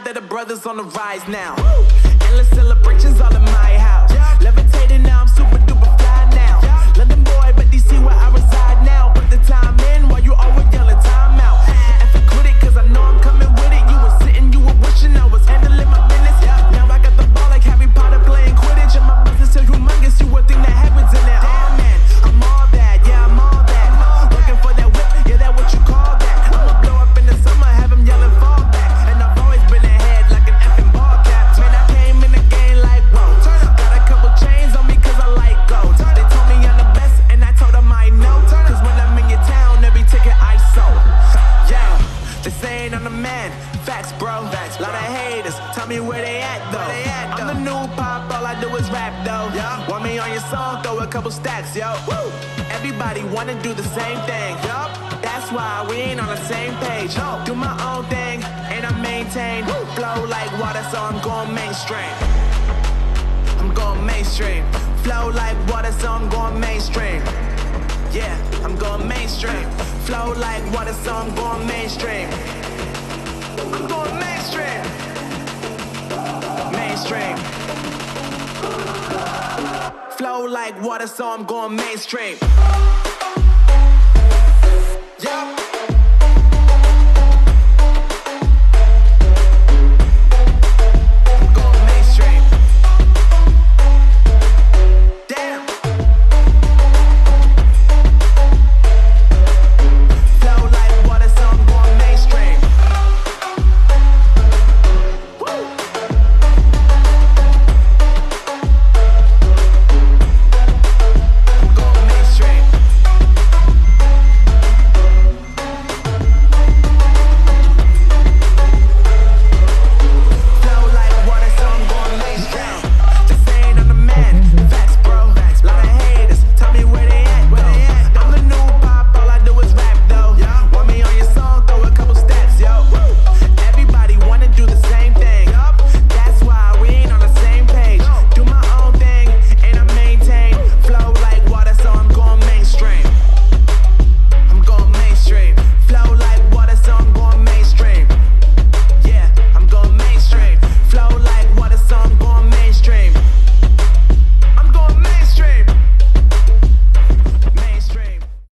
that the brothers on the rise now. Endless celebrations all in my house. Levitating now, I'm super duper fly now. London boy, but DC where I reside now. Put the time in while you always yelling time out. And for quit it, cause I know I'm coming with it. You were sitting, you were wishing I was handling my business. Now I got the ball like Harry Potter playing Quidditch. And my business so humongous, you would think that happens in there. Oh man, I'm all that, yeah, I'm all that. Looking for that whip, yeah, that what you call that. I'ma blow up in the summer, have them yelling fall back. And I've always been ahead like an effing ball cap. Man, I came in the game like, whoa. Got a couple chains on me cause I like gold. They told me I'm the best and I told them I know. Cause when I'm in your town, every ticket I sold. Yeah, they saying I'm the man. Facts, bro. Lot of haters, tell me where they at though. I'm the new pop, all I do is rap though. Want me on your song, throw a couple stacks, yo. Woo! Everybody wanna do the same thing. That's why we ain't on the same page. Do my own thing, and I maintain. Flow like water, so I'm going mainstream. I'm going mainstream. Flow like water, so I'm going mainstream. Yeah, I'm going mainstream. Flow like water, so I'm going mainstream. I'm going mainstream. Mainstream. Flow like water, so I'm going mainstream. Yeah.